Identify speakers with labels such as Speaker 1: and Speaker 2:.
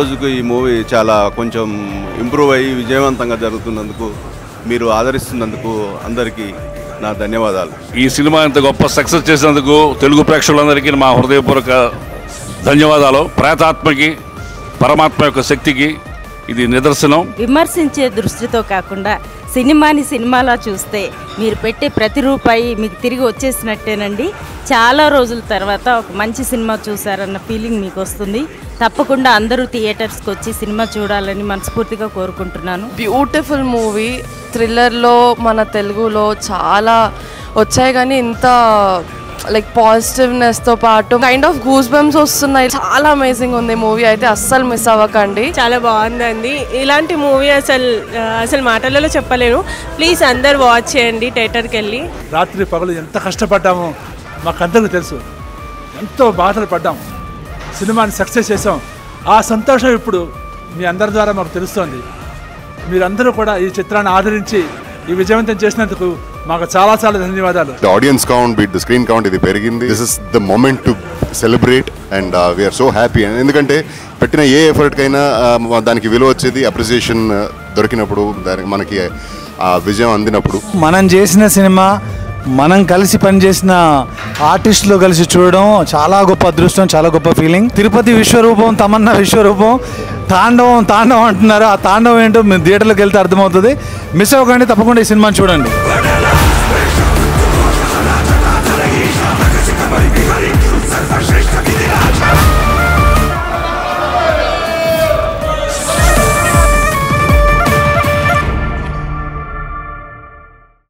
Speaker 1: రోజుకు ఈ మూవీ చాలా కొంచెం ఇంప్రూవ్ అయ్యి విజయవంతంగా జరుగుతున్నందుకు, మీరు ఆదరిస్తున్నందుకు అందరికీ నా ధన్యవాదాలు.
Speaker 2: ఈ సినిమా ఇంత గొప్ప సక్సెస్ చేసినందుకు తెలుగు ప్రేక్షకులందరికీ మా హృదయపూర్వక ధన్యవాదాలు. ప్రేతాత్మకి, పరమాత్మ యొక్క శక్తికి ఇది నిదర్శనం.
Speaker 3: విమర్శించే దృష్టితో కాకుండా సినిమాని సినిమాలా చూస్తే మీరు పెట్టే ప్రతి రూపాయి మీకు తిరిగి వచ్చేసినట్టేనండి. చాలా రోజుల తర్వాత ఒక మంచి సినిమా చూసారన్న ఫీలింగ్ మీకు వస్తుంది. తప్పకుండా అందరూ థియేటర్స్కి వచ్చి సినిమా చూడాలని మనస్ఫూర్తిగా కోరుకుంటున్నాను.
Speaker 4: బ్యూటిఫుల్ మూవీ, థ్రిల్లర్లో మన తెలుగులో చాలా వచ్చాయి, కానీ ఇంత లైక్ పాజిటివ్నెస్తో పాటు కైండ్ ఆఫ్ గూస్ బంప్స్ వస్తున్నాయి. చాలా అమేజింగ్ ఉంది మూవీ, అయితే అస్సలు మిస్ అవ్వకండి.
Speaker 5: చాలా బాగుందండి. ఇలాంటి మూవీ అసలు మాటలలో చెప్పలేను. ప్లీజ్ అందరు వాచ్ చేయండి థియేటర్కి వెళ్ళి.
Speaker 6: రాత్రి పగలు ఎంత కష్టపడ్డామో మాకందరికీ తెలుసు. ఎంతో బాధలు పడ్డాం, సినిమాని సక్సెస్ చేసాం. ఆ సంతోషం ఇప్పుడు మీ అందరి ద్వారా మాకు తెలుస్తోంది. మీరందరూ కూడా ఈ చిత్రాన్ని ఆదరించి ఈ విజయవంతం చేసినందుకు మాకు చాలా చాలా ధన్యవాదాలు.
Speaker 7: The audience count beat the screen count ఇది పెరిగింది. This is the moment to celebrate and we are so happy. ఎందుకంటే పెట్టిన ఏ ఎఫర్ట్ కైనా దానికి విలువ వచ్చేది అప్రిసియేషన్ దొరికినప్పుడు, దానికి మనకి విజయం అందినప్పుడు.
Speaker 8: మనం చేసిన సినిమా మనం కలిసి పనిచేసిన ఆర్టిస్టులు కలిసి చూడడం చాలా గొప్ప అదృష్టం, చాలా గొప్ప ఫీలింగ్. తిరుపతి విశ్వరూపం, తమన్నా విశ్వరూపం, తాండవం తాండవం అంటున్నారు. ఆ తాండవం ఏంటో మీరు థియేటర్లోకి వెళ్తే అర్థమవుతుంది. మిస్ అవ్వకండి, తప్పకుండా ఈ సినిమాని చూడండి.
Speaker 9: శ్రేష్ఠ